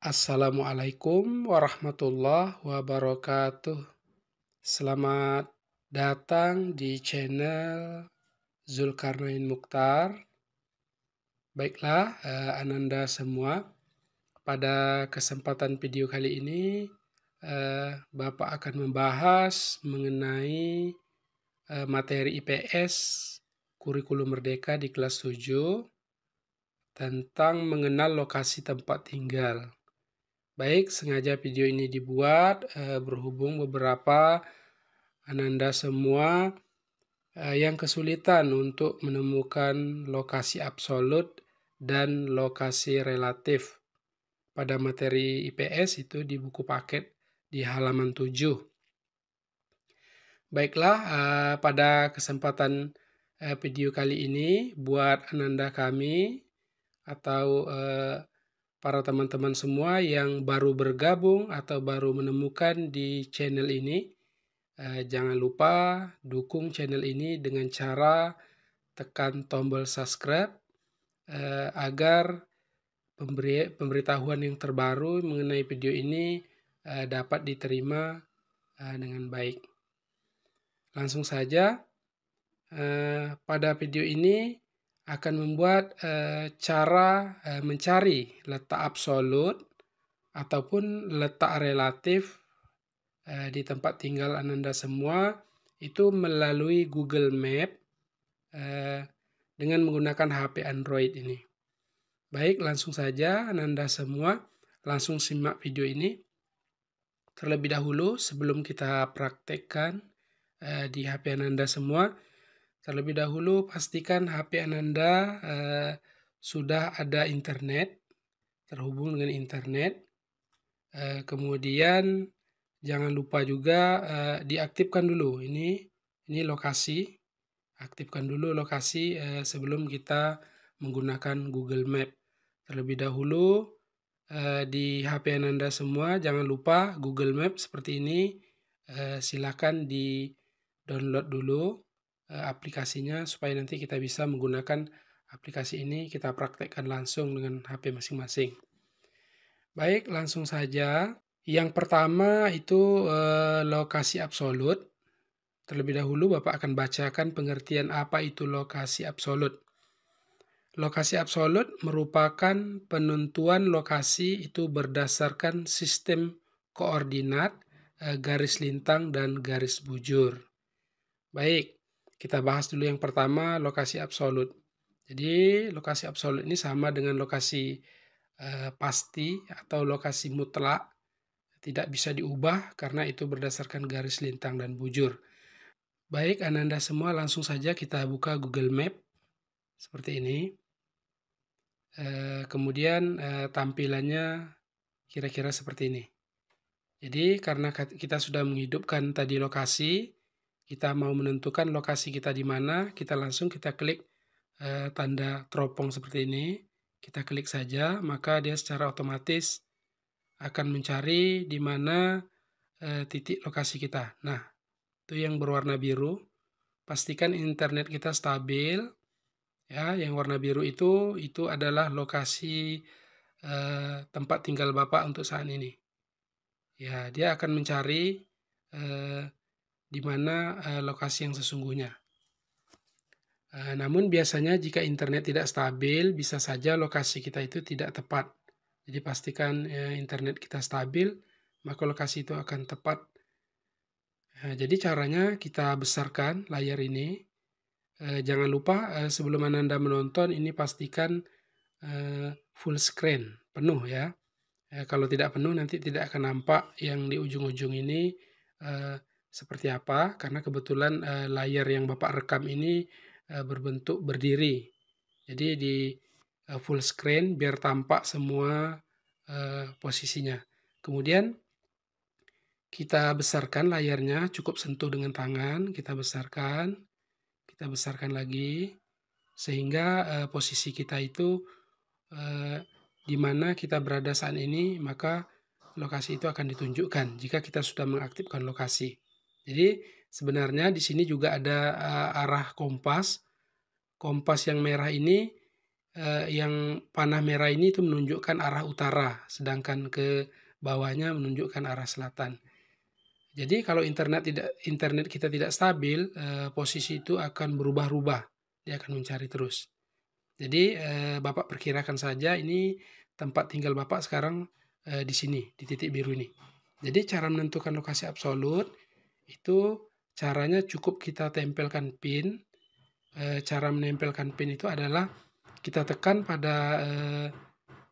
Assalamualaikum warahmatullahi wabarakatuh. Selamat datang di channel Zulkarnain Mukhtar. Baiklah, Ananda semua, pada kesempatan video kali ini Bapak akan membahas mengenai materi IPS Kurikulum Merdeka di kelas 7 tentang mengenal lokasi tempat tinggal. Baik, sengaja video ini dibuat berhubung beberapa Ananda semua yang kesulitan untuk menemukan lokasi absolut dan lokasi relatif pada materi IPS itu di buku paket di halaman 7. Baiklah, pada kesempatan video kali ini buat Ananda kami atau para teman-teman semua yang baru bergabung atau baru menemukan di channel ini, jangan lupa dukung channel ini dengan cara tekan tombol subscribe agar pemberitahuan yang terbaru mengenai video ini dapat diterima dengan baik. Langsung saja, pada video ini akan membuat cara mencari letak absolut ataupun letak relatif di tempat tinggal Ananda semua itu melalui Google Map dengan menggunakan HP Android ini. Baik, langsung saja Ananda semua langsung simak video ini. Terlebih dahulu sebelum kita praktekkan di HP Ananda semua, terlebih dahulu pastikan HP Ananda sudah ada internet, terhubung dengan internet. Kemudian jangan lupa juga diaktifkan dulu ini lokasi. Aktifkan dulu lokasi sebelum kita menggunakan Google Map. Terlebih dahulu di HP Ananda semua jangan lupa Google Map seperti ini. Silakan di-download dulu aplikasinya supaya nanti kita bisa menggunakan aplikasi ini, kita praktekkan langsung dengan HP masing-masing. Baik, langsung saja. Yang pertama itu lokasi absolut. Terlebih dahulu Bapak akan bacakan pengertian apa itu lokasi absolut. Lokasi absolut merupakan penentuan lokasi itu berdasarkan sistem koordinat, garis lintang, dan garis bujur. Baik, kita bahas dulu yang pertama, lokasi absolut. Jadi lokasi absolut ini sama dengan lokasi pasti atau lokasi mutlak, tidak bisa diubah karena itu berdasarkan garis lintang dan bujur. Baik, Ananda semua langsung saja kita buka Google Map seperti ini. Kemudian tampilannya kira-kira seperti ini. Jadi karena kita sudah menghidupkan tadi lokasi, kita mau menentukan lokasi kita di mana, kita langsung klik tanda teropong seperti ini. Kita klik saja, maka dia secara otomatis akan mencari di mana titik lokasi kita. Nah, itu yang berwarna biru. Pastikan internet kita stabil. Ya, yang warna biru itu adalah lokasi tempat tinggal Bapak untuk saat ini. Ya, dia akan mencari di mana lokasi yang sesungguhnya. Namun biasanya jika internet tidak stabil, bisa saja lokasi kita itu tidak tepat. Jadi pastikan internet kita stabil, maka lokasi itu akan tepat. Jadi caranya kita besarkan layar ini. Jangan lupa sebelum Anda menonton ini pastikan full screen, penuh ya. Kalau tidak penuh nanti tidak akan nampak yang di ujung-ujung ini seperti apa, karena kebetulan layar yang Bapak rekam ini berbentuk berdiri. Jadi di full screen biar tampak semua posisinya. Kemudian kita besarkan layarnya, cukup sentuh dengan tangan, kita besarkan lagi sehingga posisi kita itu di mana kita berada saat ini, maka lokasi itu akan ditunjukkan jika kita sudah mengaktifkan lokasi. Jadi sebenarnya di sini juga ada arah kompas. Kompas yang merah ini yang panah merah ini itu menunjukkan arah utara, sedangkan ke bawahnya menunjukkan arah selatan. Jadi kalau internet kita tidak stabil, posisi itu akan berubah-ubah, dia akan mencari terus. Jadi, Bapak perkirakan saja ini tempat tinggal Bapak sekarang, di sini, di titik biru ini. Jadi cara menentukan lokasi absolut, itu caranya cukup kita tempelkan pin, cara menempelkan pin itu adalah kita tekan pada,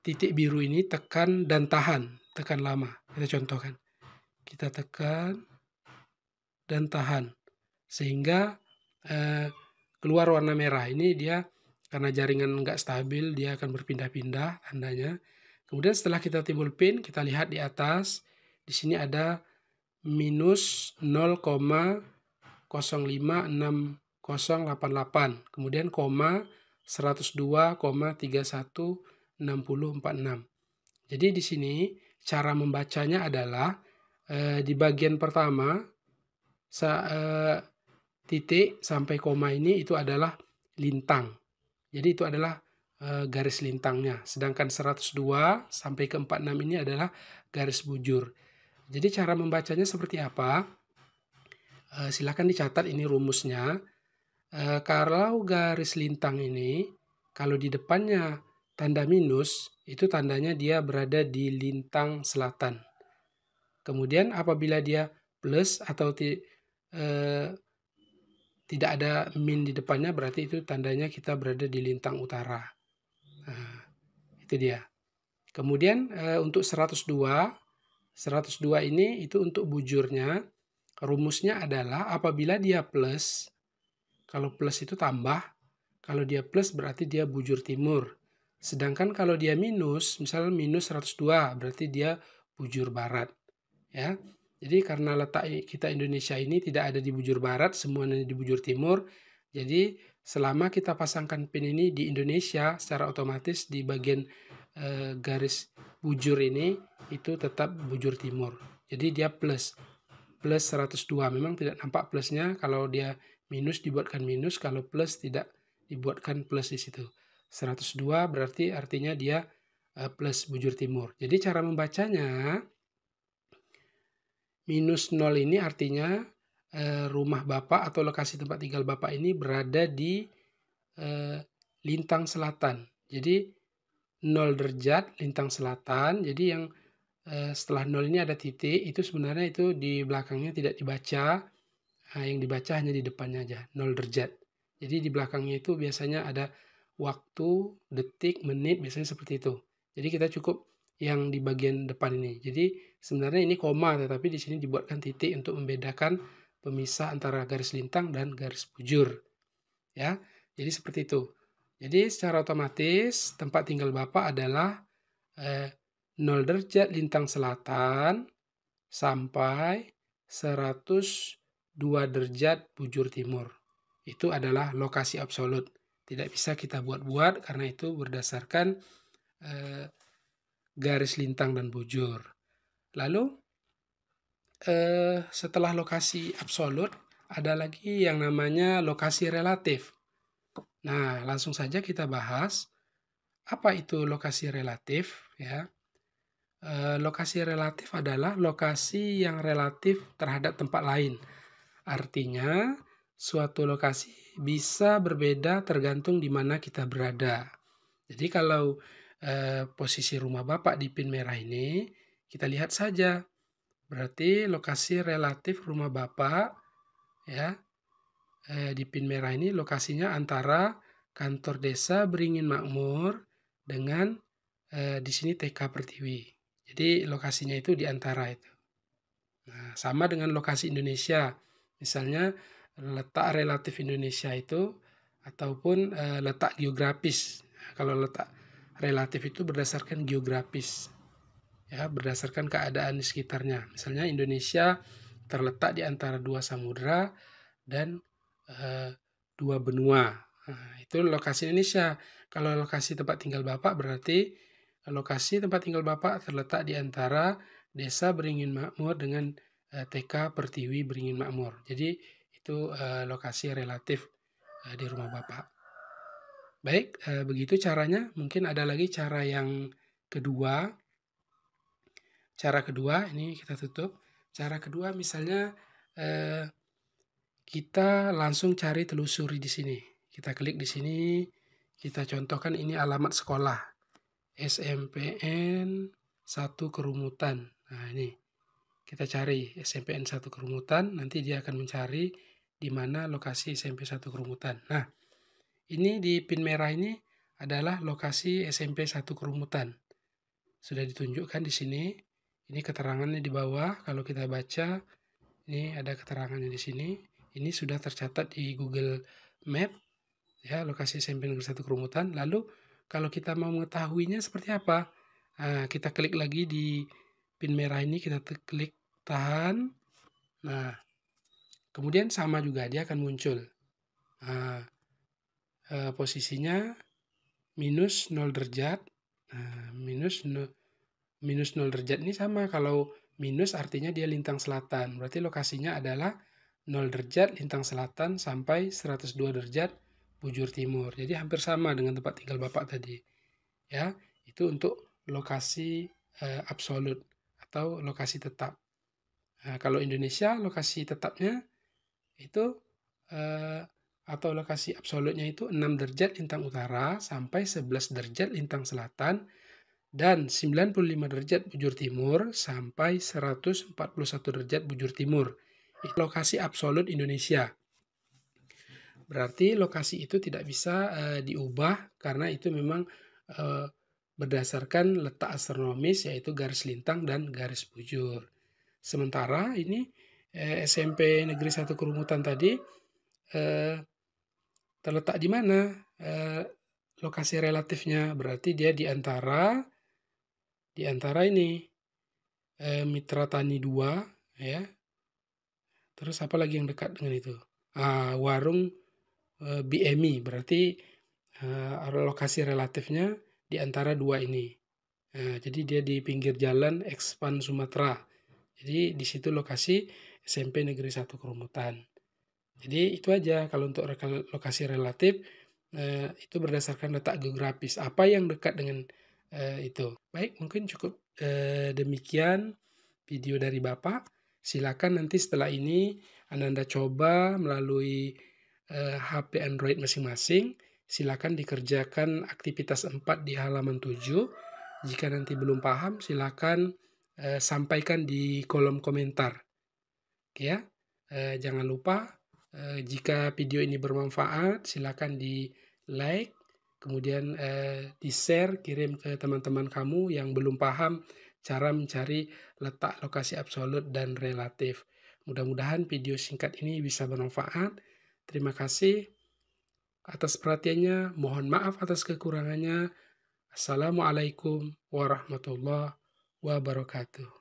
titik biru ini, tekan dan tekan lama. Kita contohkan, kita tekan dan tahan, sehingga, keluar warna merah. Ini dia karena jaringan nggak stabil, dia akan berpindah-pindah tandanya. Kemudian setelah kita timbul pin, kita lihat di atas, di sini ada minus 0,056088, kemudian koma 102,316046. Jadi di sini cara membacanya adalah, di bagian pertama titik sampai koma ini itu adalah lintang. Jadi itu adalah, garis lintangnya. Sedangkan 102 sampai ke 46 ini adalah garis bujur. Jadi cara membacanya seperti apa? Silakan dicatat ini rumusnya. Kalau garis lintang ini, kalau di depannya tanda minus, itu tandanya dia berada di lintang selatan. Kemudian apabila dia plus atau tidak ada min di depannya, berarti itu tandanya kita berada di lintang utara. Nah, itu dia. Kemudian untuk 102 ini itu untuk bujurnya, rumusnya adalah apabila dia plus, kalau plus itu tambah, kalau dia plus berarti dia bujur timur. Sedangkan kalau dia minus, misalnya minus 102, berarti dia bujur barat. Ya, jadi karena letak kita Indonesia ini tidak ada di bujur barat, semuanya di bujur timur. Jadi selama kita pasangkan pin ini di Indonesia, secara otomatis di bagian garis bujur ini itu tetap bujur timur. Jadi dia plus 102. Memang tidak nampak plusnya, kalau dia minus dibuatkan minus, kalau plus tidak dibuatkan plus di situ. 102 berarti artinya dia plus bujur timur. Jadi cara membacanya, minus 0 ini artinya rumah Bapak atau lokasi tempat tinggal Bapak ini berada di lintang selatan. Jadi 0 derajat lintang selatan. Jadi yang setelah 0 ini ada titik, itu sebenarnya itu di belakangnya tidak dibaca. Yang dibaca hanya di depannya aja, 0 derajat. Jadi di belakangnya itu biasanya ada waktu, detik, menit, biasanya seperti itu. Jadi kita cukup yang di bagian depan ini. Jadi sebenarnya ini koma, tetapi di sini dibuatkan titik untuk membedakan pemisah antara garis lintang dan garis bujur. Ya, jadi seperti itu. Jadi secara otomatis tempat tinggal Bapak adalah 0 derajat lintang selatan sampai 102 derajat bujur timur. Itu adalah lokasi absolut. Tidak bisa kita buat-buat karena itu berdasarkan garis lintang dan bujur. Lalu setelah lokasi absolut ada lagi yang namanya lokasi relatif. Nah, langsung saja kita bahas apa itu lokasi relatif ya. Lokasi relatif adalah lokasi yang relatif terhadap tempat lain. Artinya suatu lokasi bisa berbeda tergantung di mana kita berada. Jadi kalau posisi rumah Bapak di pin merah ini, kita lihat saja. Berarti lokasi relatif rumah Bapak ya di pin merah ini lokasinya antara kantor desa Beringin Makmur dengan di sini TK Pertiwi. Jadi lokasinya itu di antara itu. Nah, sama dengan lokasi Indonesia. Misalnya letak relatif Indonesia itu ataupun letak geografis. Nah, kalau letak relatif itu berdasarkan geografis. Ya, berdasarkan keadaan di sekitarnya. Misalnya Indonesia terletak di antara dua samudra dan dua benua. Nah, itu lokasi Indonesia. Kalau lokasi tempat tinggal Bapak berarti lokasi tempat tinggal Bapak terletak di antara Desa Beringin Makmur dengan TK Pertiwi Beringin Makmur. Jadi itu lokasi relatif di rumah Bapak. Baik, begitu caranya. Mungkin ada lagi cara yang kedua. Cara kedua ini kita tutup. Cara kedua misalnya, eee, kita langsung cari telusuri di sini. Kita klik di sini, kita contohkan ini alamat sekolah, SMPN 1 Kerumutan. Nah ini, kita cari SMPN 1 Kerumutan, nanti dia akan mencari di mana lokasi SMP 1 Kerumutan. Nah, ini di pin merah ini adalah lokasi SMP 1 Kerumutan. Sudah ditunjukkan di sini. Ini keterangannya di bawah. Kalau kita baca, ini ada keterangannya di sini. Ini sudah tercatat di Google Map, ya, lokasi SMP Negeri 1 Kerumutan. Lalu kalau kita mau mengetahuinya seperti apa? Nah, kita klik lagi di pin merah ini, kita klik tahan. Nah, kemudian sama juga dia akan muncul. Nah, posisinya minus 0 derajat. Nah, minus 0 derajat ini sama, kalau minus artinya dia lintang selatan, berarti lokasinya adalah 0 derajat lintang selatan sampai 102 derajat bujur timur. Jadi hampir sama dengan tempat tinggal Bapak tadi. Ya, itu untuk lokasi absolut atau lokasi tetap. Nah, kalau Indonesia lokasi tetapnya itu atau lokasi absolutnya itu 6 derajat lintang utara sampai 11 derajat lintang selatan dan 95 derajat bujur timur sampai 141 derajat bujur timur. Itu lokasi absolut Indonesia. Berarti lokasi itu tidak bisa diubah karena itu memang berdasarkan letak astronomis, yaitu garis lintang dan garis bujur. Sementara ini SMP Negeri 1 Kerumutan tadi terletak di mana lokasi relatifnya, berarti dia di antara ini Mitra Tani 2, ya. Terus apa lagi yang dekat dengan itu? Warung BMI, berarti lokasi relatifnya di antara dua ini. Jadi dia di pinggir jalan Ekspan Sumatera. Jadi di situ lokasi SMP Negeri 1 Kerumutan. Jadi itu aja kalau untuk lokasi relatif itu berdasarkan letak geografis. Apa yang dekat dengan itu. Baik, mungkin cukup demikian video dari Bapak. Silakan nanti setelah ini Anda coba melalui HP Android masing-masing. Silakan dikerjakan aktivitas 4 di halaman 7. Jika nanti belum paham, silakan sampaikan di kolom komentar. Oke ya, jangan lupa jika video ini bermanfaat, silakan di like, kemudian di-share, kirim ke teman-teman kamu yang belum paham cara mencari letak lokasi absolut dan relatif. Mudah-mudahan video singkat ini bisa bermanfaat. Terima kasih atas perhatiannya. Mohon maaf atas kekurangannya. Assalamualaikum warahmatullahi wabarakatuh.